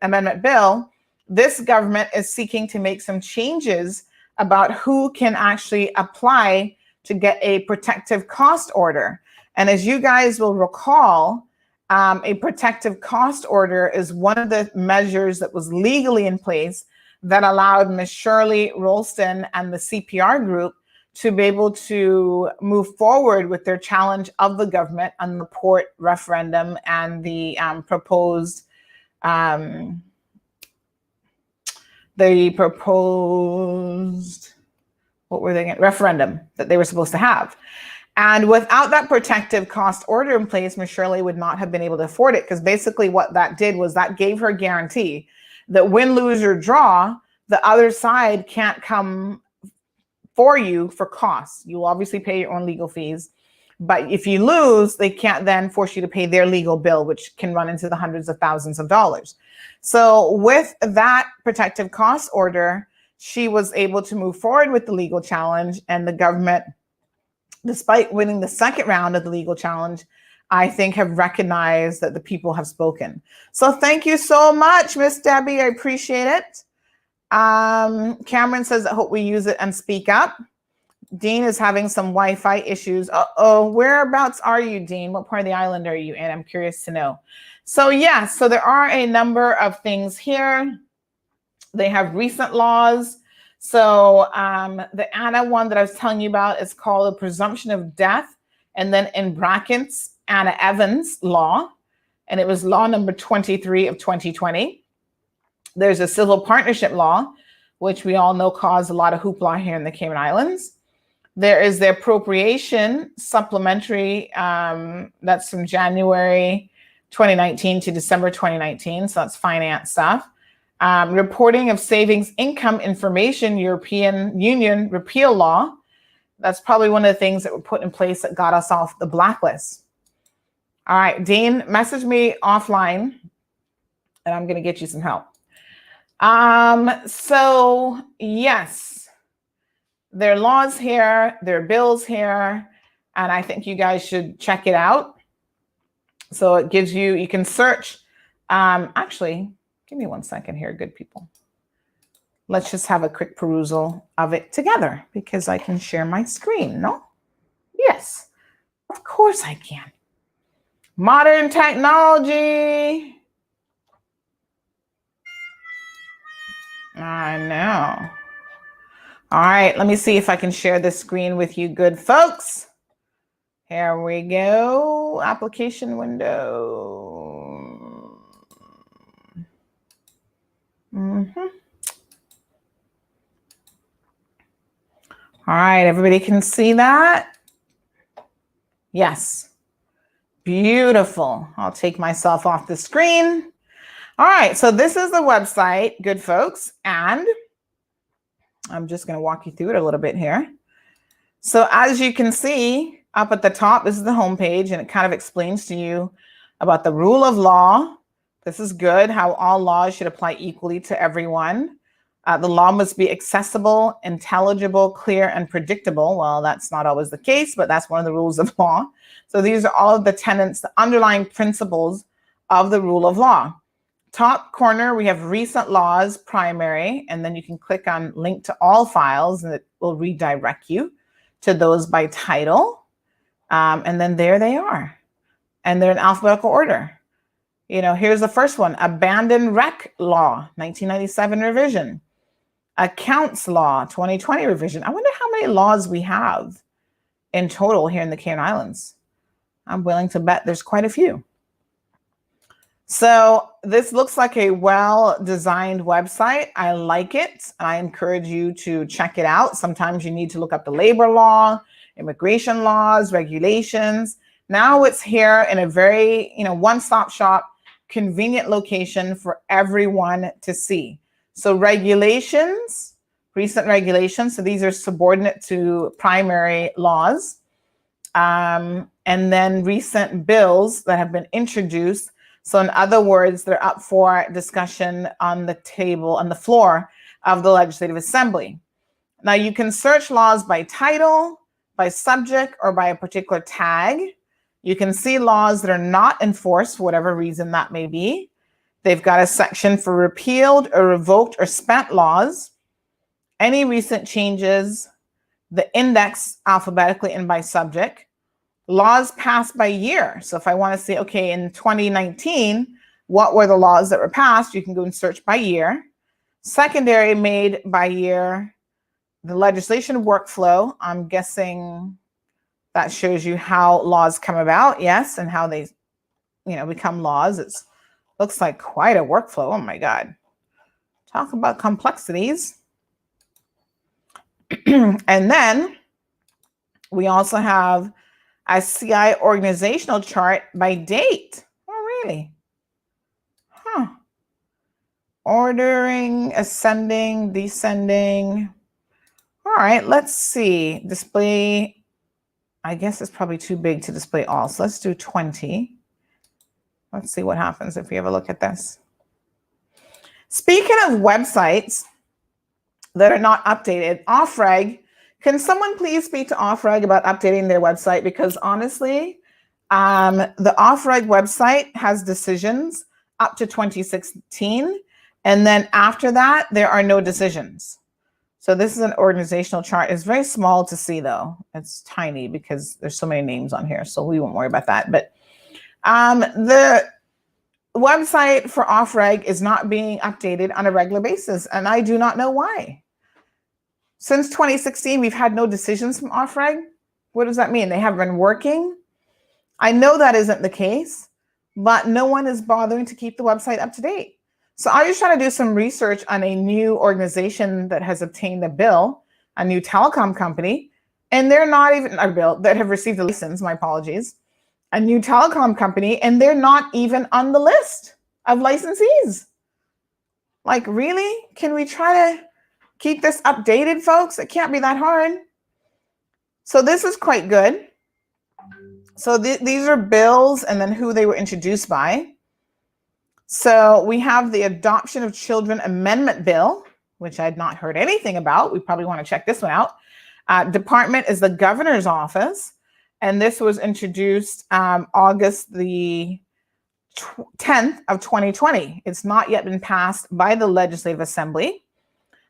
Speaker 2: Amendment Bill, this government is seeking to make some changes about who can actually apply to get a protective cost order. And as you guys will recall, a protective cost order is one of the measures that was legally in place that allowed Ms. Shirley Rolston and the CPR group to be able to move forward with their challenge of the government on the port referendum and the proposed referendum that they were supposed to have. And without that protective cost order in place, Ms. Shirley would not have been able to afford it, because basically what that did was that gave her a guarantee that win, lose, or draw, the other side can't come for you for costs. You'll obviously pay your own legal fees, but if you lose, they can't then force you to pay their legal bill, which can run into the hundreds of thousands of dollars. So with that protective cost order, she was able to move forward with the legal challenge, and the government, despite winning the second round of the legal challenge, I think have recognized that the people have spoken. So thank you so much, Miss Debbie. I appreciate it. Cameron says, I hope we use it and speak up. Dean is having some Wi-Fi issues. Uh-oh, whereabouts are you, Dean? What part of the island are you in? I'm curious to know. So yes, so there are a number of things here. They have recent laws. So the Anna one that I was telling you about is called the Presumption of Death, and then in brackets, Anna Evans law, and it was law number 23 of 2020. There's a civil partnership law, which we all know caused a lot of hoopla here in the Cayman Islands. There is the appropriation supplementary, that's from January 2019 to December 2019, so that's finance stuff. Reporting of savings income information, European Union repeal law. That's probably one of the things that were put in place that got us off the blacklist. All right, Dean, message me offline and I'm going to get you some help. So yes, there are laws here, there are bills here, and I think you guys should check it out. So it gives you, you can search, actually, give me 1 second here, good people. Let's just have a quick perusal of it together, because I can share my screen, no? Yes, of course I can. Modern technology. I know. All right, let me see if I can share this screen with you good folks. Here we go, application window. All right, everybody can see that? Yes. Beautiful. I'll take myself off the screen. All right, so this is the website, good folks, and I'm just going to walk you through it a little bit here. So as you can see up at the top, this is the homepage, and it kind of explains to you about the rule of law. This is good, how all laws should apply equally to everyone. The law must be accessible, intelligible, clear, and predictable. Well, that's not always the case, but that's one of the rules of law. So these are all of the tenets, the underlying principles of the rule of law. Top corner, we have recent laws, primary, and then you can click on link to all files, and it will redirect you to those by title. And then there they are. And they're in alphabetical order. Here's the first one: Abandoned Wreck Law, 1997 revision. Accounts Law, 2020 revision. I wonder how many laws we have in total here in the Cayman Islands. I'm willing to bet there's quite a few. So this looks like a well-designed website. I like it. I encourage you to check it out. Sometimes you need to look up the labor law, immigration laws, regulations. Now it's here in a very, one-stop shop, convenient location for everyone to see. So regulations, recent regulations. So these are subordinate to primary laws. And then recent bills that have been introduced. So in other words, they're up for discussion on the table, on the floor of the Legislative Assembly. Now you can search laws by title, by subject, or by a particular tag. You can see laws that are not enforced for whatever reason that may be. They've got a section for repealed or revoked or spent laws, any recent changes, the index alphabetically and by subject, laws passed by year. So if I want to say, okay, in 2019, what were the laws that were passed? You can go and search by year. Secondary made by year, the legislation workflow. I'm guessing that shows you how laws come about, yes, and how they, become laws. It looks like quite a workflow. Oh my God. Talk about complexities. And then we also have a CI organizational chart by date. Oh, really? Huh. Ordering, ascending, descending. All right, let's see. Display, I guess it's probably too big to display all. So let's do 20. Let's see what happens if we have a look at this. Speaking of websites that are not updated, OffReg, can someone please speak to OffReg about updating their website? Because honestly, the OffReg website has decisions up to 2016. And then after that, there are no decisions. So this is an organizational chart. It's very small to see though. It's tiny because there's so many names on here. So we won't worry about that. But the website for OffReg is not being updated on a regular basis. And I do not know why. Since 2016, we've had no decisions from OffReg. What does that mean? They haven't been working? I know that isn't the case, but no one is bothering to keep the website up to date. So I was trying to do some research on a new organization that has obtained a bill, a new telecom company, and they're not even a bill that have received a license, my apologies, a new telecom company, and they're not even on the list of licensees. Like, really? Can we try to keep this updated, folks? It can't be that hard. So this is quite good. So these are bills and then who they were introduced by. So we have the Adoption of Children Amendment Bill, which I had not heard anything about. We probably want to check this one out. Department is the Governor's Office. And this was introduced August the 10th of 2020. It's not yet been passed by the Legislative Assembly.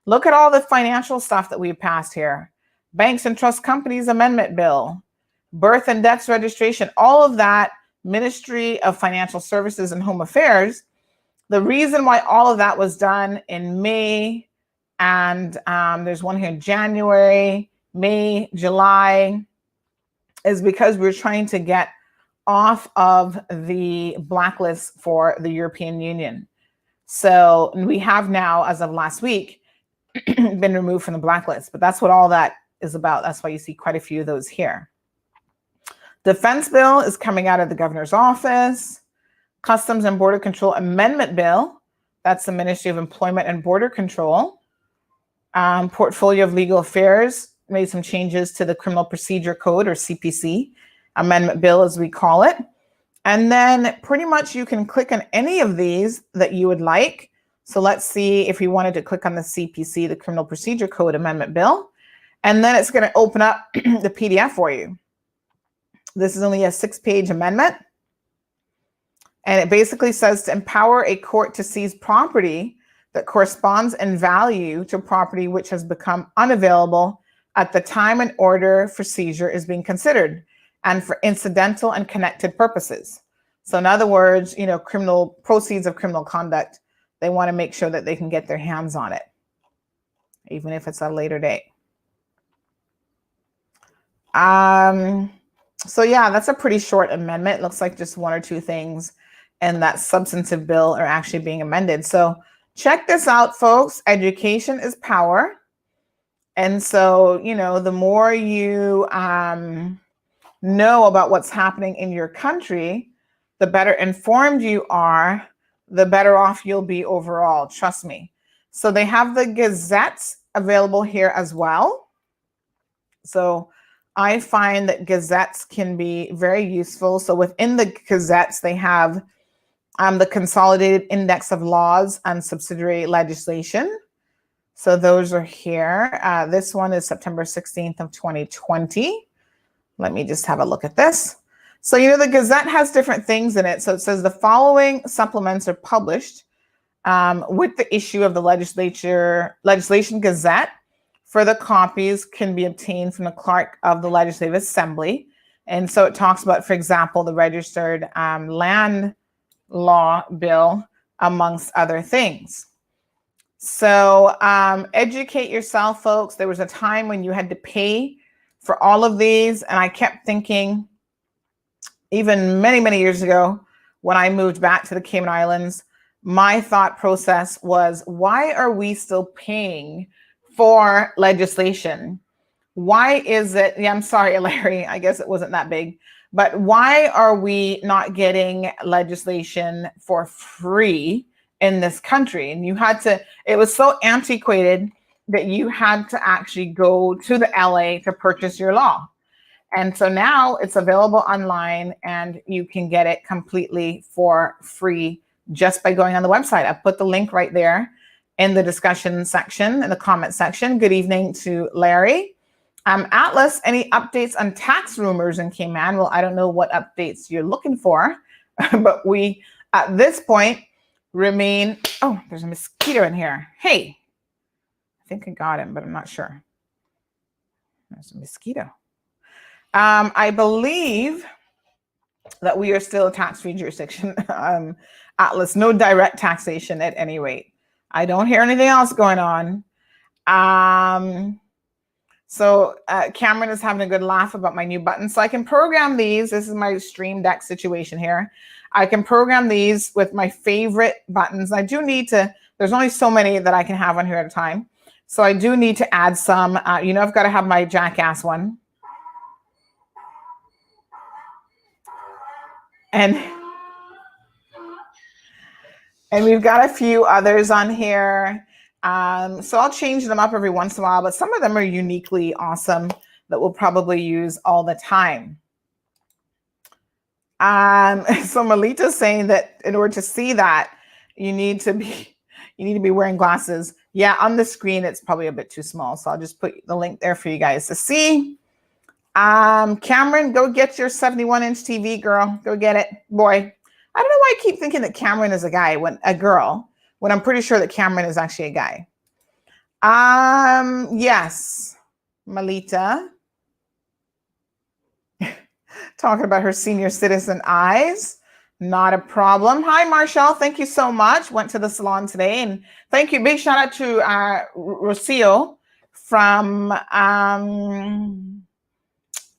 Speaker 2: Look at all the financial stuff that we've passed here. Banks and Trust Companies Amendment Bill, Birth and Deaths Registration, all of that, Ministry of Financial Services and Home Affairs. The reason why all of that was done in May, and there's one here in January, May, July, is because we're trying to get off of the blacklist for the European Union. So we have now, as of last week, been removed from the blacklist, but that's what all that is about. That's why you see quite a few of those here. Defense bill is coming out of the Governor's Office. Customs and Border Control Amendment Bill, that's the Ministry of Employment and Border Control. Portfolio of Legal Affairs made some changes to the Criminal Procedure Code, or CPC, Amendment Bill as we call it. And then pretty much you can click on any of these that you would like. So let's see if we wanted to click on the CPC, the Criminal Procedure Code Amendment Bill, and then it's going to open up the PDF for you. This is only a 6-page amendment. And it basically says to empower a court to seize property that corresponds in value to property which has become unavailable at the time an order for seizure is being considered, and for incidental and connected purposes. So in other words, criminal proceeds of criminal conduct, they want to make sure that they can get their hands on it, even if it's at a later date. So yeah, that's a pretty short amendment. It looks like just one or two things in that substantive bill are actually being amended. So check this out, folks. Education is power. And so, the more you know about what's happening in your country, the better informed you are, the better off you'll be overall. Trust me. So they have the Gazette available here as well. So I find that gazettes can be very useful. So within the gazettes, they have the Consolidated Index of Laws and Subsidiary Legislation. So those are here. This one is September 16th of 2020. Let me just have a look at this. So, the Gazette has different things in it. So it says the following supplements are published with the issue of the Legislation Gazette. Further copies can be obtained from the clerk of the Legislative Assembly. And so it talks about, for example, the registered land law bill, amongst other things. So educate yourself, folks. There was a time when you had to pay for all of these. And I kept thinking, even many, many years ago, when I moved back to the Cayman Islands, my thought process was, why are we still paying for legislation? Why is it, I'm sorry, Larry, I guess it wasn't that big, but why are we not getting legislation for free in this country? And it was so antiquated that you had to actually go to the LA to purchase your law. And so now it's available online and you can get it completely for free just by going on the website. I put the link right there in the discussion section, in the comment section. Good evening to Larry. Atlas, any updates on tax rumors in Cayman? Well, I don't know what updates you're looking for, but we, at this point, remain, oh, there's a mosquito in here. Hey, I think I got him, but I'm not sure. There's a mosquito. I believe that we are still a tax-free jurisdiction. Atlas, no direct taxation at any rate. I don't hear anything else going on. So Cameron is having a good laugh about my new buttons. So I can program these. This is my Stream Deck situation here. I can program these with my favorite buttons. I do need to, there's only so many that I can have on here at a time. So I do need to add some, I've got to have my Jackass one. And we've got a few others on here. So I'll change them up every once in a while, but some of them are uniquely awesome that we'll probably use all the time. So Melita's saying that in order to see that, you need to be wearing glasses. Yeah, on the screen, it's probably a bit too small. So I'll just put the link there for you guys to see. Cameron, go get your 71-inch TV, girl. Go get it. Boy, I don't know why I keep thinking that Cameron is a girl, when I'm pretty sure that Cameron is actually a guy. Yes, Melita. Talking about her senior citizen eyes. Not a problem. Hi, Marshall. Thank you so much. Went to the salon today. And thank you. Big shout out to Rocio from,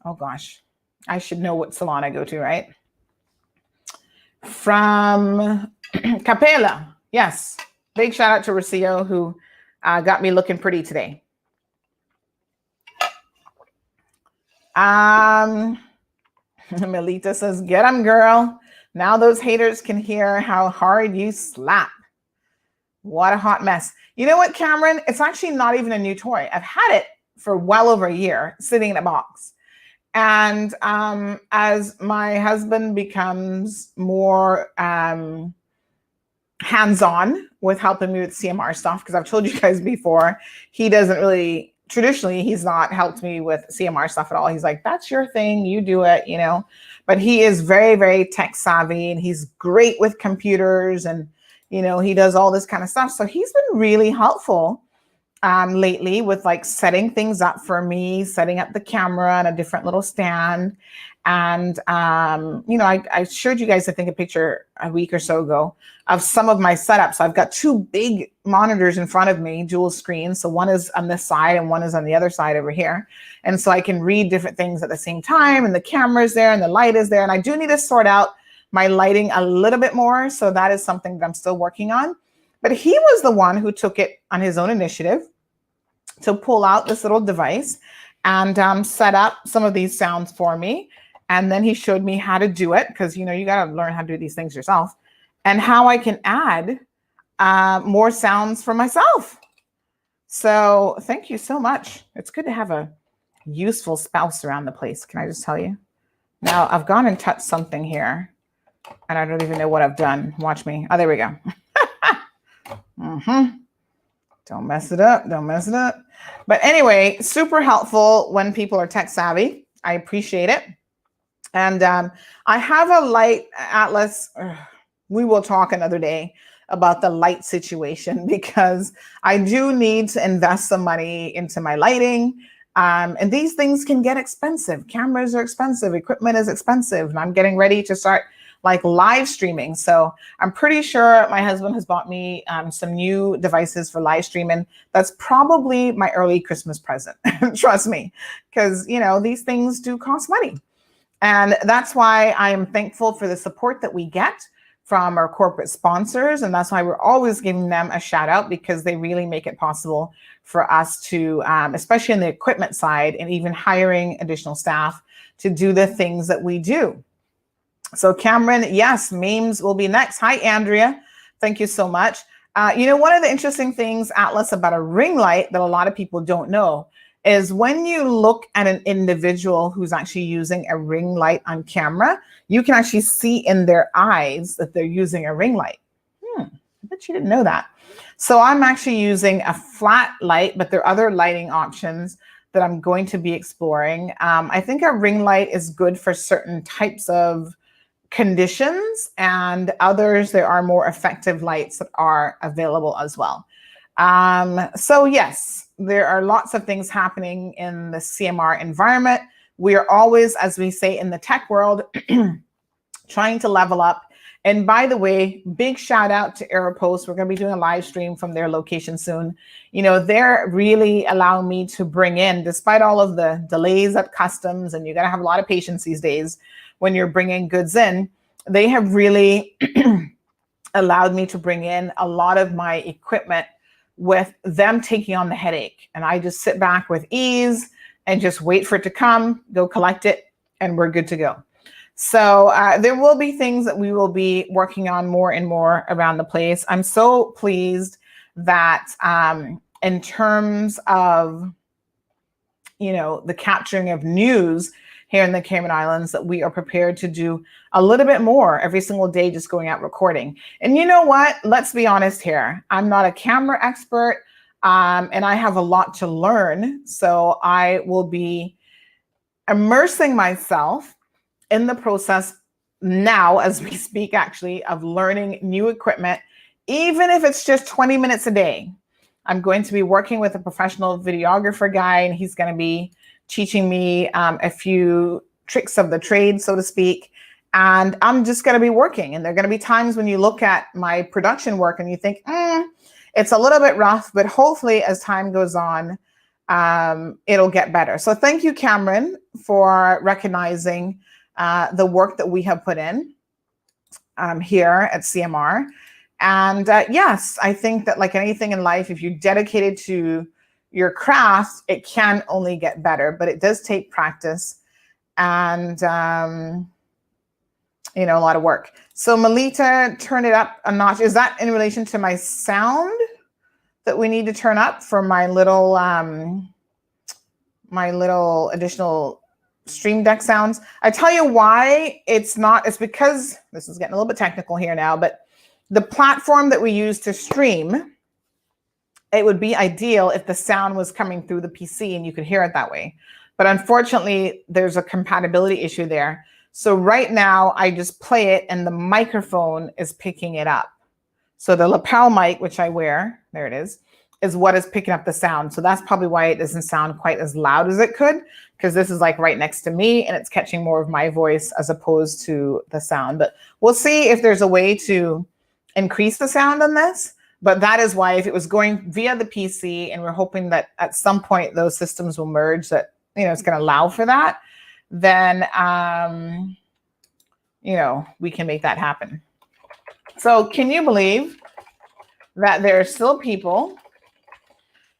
Speaker 2: oh gosh, I should know what salon I go to, right? From Capella. Yes. Big shout out to Rocio who got me looking pretty today. Melita says, get them, girl. Now those haters can hear how hard you slap. What a hot mess. You know what, Cameron? It's actually not even a new toy. I've had it for well over a year sitting in a box. And as my husband becomes more hands-on with helping me with CMR stuff, because I've told you guys before, he doesn't really, traditionally, he's not helped me with CMR stuff at all. He's like, that's your thing, you do it, But he is very, very tech savvy and he's great with computers and, he does all this kind of stuff. So he's been really helpful lately with like setting things up for me, setting up the camera and a different little stand. And, I showed you guys, I think, a picture a week or so ago of some of my setups. So I've got two big monitors in front of me, dual screens. So one is on this side and one is on the other side over here. And so I can read different things at the same time, and the camera's there and the light is there. And I do need to sort out my lighting a little bit more. So that is something that I'm still working on. But he was the one who took it on his own initiative to pull out this little device and set up some of these sounds for me. And then he showed me how to do it, because, you got to learn how to do these things yourself, and how I can add more sounds for myself. So thank you so much. It's good to have a useful spouse around the place. Can I just tell you? Now I've gone and touched something here and I don't even know what I've done. Watch me. Oh, there we go. Don't mess it up. Don't mess it up. But anyway, super helpful when people are tech savvy. I appreciate it. And I have a light, Atlas. We will talk another day about the light situation, because I do need to invest some money into my lighting. And these things can get expensive. Cameras are expensive. Equipment is expensive. And I'm getting ready to start live streaming. So I'm pretty sure my husband has bought me some new devices for live streaming. That's probably my early Christmas present. Trust me, because, these things do cost money. And that's why I am thankful for the support that we get from our corporate sponsors. And that's why we're always giving them a shout out, because they really make it possible for us to, especially on the equipment side, and even hiring additional staff to do the things that we do. So Cameron, yes, memes will be next. Hi, Andrea. Thank you so much. One of the interesting things, Atlas, about a ring light that a lot of people don't know is when you look at an individual who's actually using a ring light on camera, you can actually see in their eyes that they're using a ring light. I bet you didn't know that. So I'm actually using a flat light, but there are other lighting options that I'm going to be exploring. I think a ring light is good for certain types of conditions, and others, there are more effective lights that are available as well. So yes, there are lots of things happening in the CMR environment. We are always, as we say in the tech world, trying to level up. And by the way, big shout out to Aeropost. We're going to be doing a live stream from their location soon. They're really allowing me to bring in, despite all of the delays at customs, and you got to have a lot of patience these days when you're bringing goods in, they have really allowed me to bring in a lot of my equipment with them taking on the headache. And I just sit back with ease and just wait for it to come, go collect it, and we're good to go. So there will be things that we will be working on more and more around the place. I'm so pleased that in terms of, the capturing of news here in the Cayman Islands, that we are prepared to do a little bit more every single day, just going out recording. And you know what? Let's be honest here. I'm not a camera expert, and I have a lot to learn. So I will be immersing myself in the process now, as we speak, actually, of learning new equipment, even if it's just 20 minutes a day. I'm going to be working with a professional videographer guy, and he's going to be teaching me a few tricks of the trade, so to speak. And I'm just going to be working. And there are going to be times when you look at my production work and you think, it's a little bit rough, but hopefully as time goes on, it'll get better. So thank you, Cameron, for recognizing the work that we have put in here at CMR. And yes, I think that like anything in life, if you're dedicated to your craft, it can only get better, but it does take practice and, a lot of work. So Melita, turn it up a notch. Is that in relation to my sound that we need to turn up for my little additional Stream Deck sounds? I tell you why it's not. It's because, this is getting a little bit technical here now, but the platform that we use to stream, it would be ideal if the sound was coming through the PC and you could hear it that way. But unfortunately, there's a compatibility issue there. So right now, I just play it and the microphone is picking it up. So the lapel mic, which I wear, there it is what is picking up the sound. So that's probably why it doesn't sound quite as loud as it could. because this is like right next to me and it's catching more of my voice as opposed to the sound. But we'll see if there's a way to increase the sound on this. But that is why, if it was going via the PC, and we're hoping that at some point those systems will merge, that, you know, it's going to allow for that, then, you know, we can make that happen. So can you believe that there are still people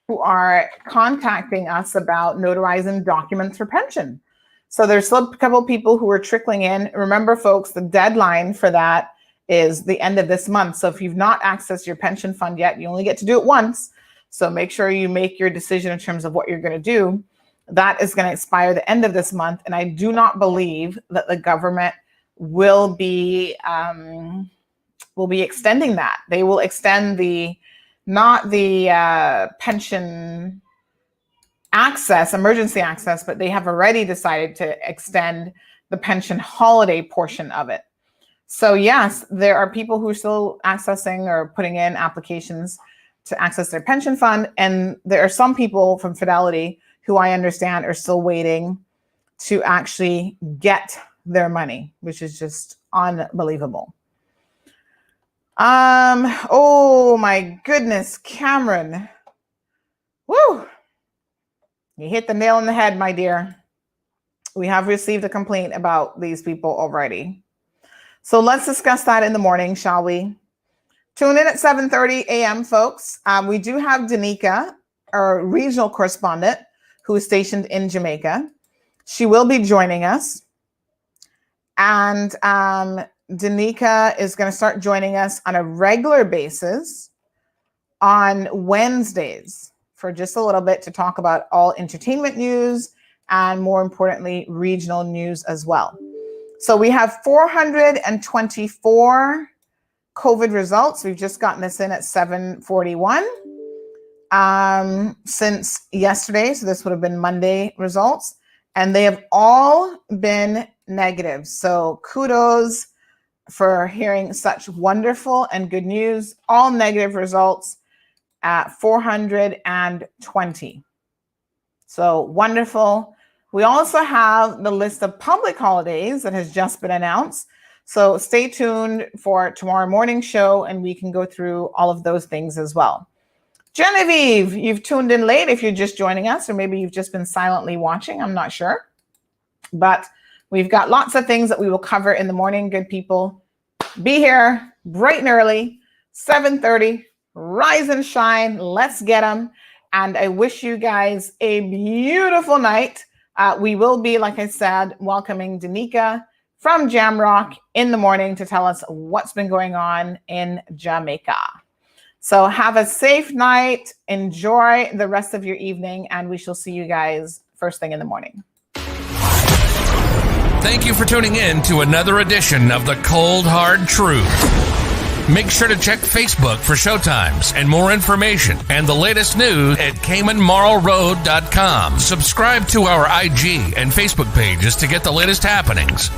Speaker 2: who are contacting us about notarizing documents for pension? So there's still a couple of people who are trickling in. Remember, folks, the deadline for that is the end of this month. So if you've not accessed your pension fund yet, you only get to do it once. So make sure you make your decision in terms of what you're going to do. That is going to expire the end of this month. And I do not believe that the government will be extending that. They will extend not the pension access, emergency access, but they have already decided to extend the pension holiday portion of it. So yes, there are people who are still accessing or putting in applications to access their pension fund. And there are some people from Fidelity who I understand are still waiting to actually get their money, which is just unbelievable. Oh my goodness, Cameron. Woo! You hit the nail on the head, my dear. We have received a complaint about these people already. So let's discuss that in the morning, shall we? Tune in at 7:30 a.m., folks. We do have Danica, our regional correspondent, who is stationed in Jamaica. She will be joining us. And Danica is going to start joining us on a regular basis on Wednesdays for just a little bit to talk about all entertainment news and, more importantly, regional news as well. So we have 424 COVID results. We've just gotten this in at 7:41 since yesterday. So this would have been Monday results. And they have all been negative. So kudos for hearing such wonderful and good news. All negative results at 420. So wonderful. We also have the list of public holidays that has just been announced. So stay tuned for tomorrow morning show and we can go through all of those things as well. Genevieve, you've tuned in late if you're just joining us, or maybe you've just been silently watching. I'm not sure. But we've got lots of things that we will cover in the morning. Good people, be here bright and early, 7:30, rise and shine. Let's get them. And I wish you guys a beautiful night. We will be, like I said, welcoming Danica from Jamrock in the morning to tell us what's been going on in Jamaica. So have a safe night. Enjoy the rest of your evening, and we shall see you guys first thing in the morning.
Speaker 1: Thank you for tuning in to another edition of The Cold Hard Truth. Make sure to check Facebook for showtimes and more information and the latest news at CaymanMarlRoad.com. Subscribe to our IG and Facebook pages to get the latest happenings.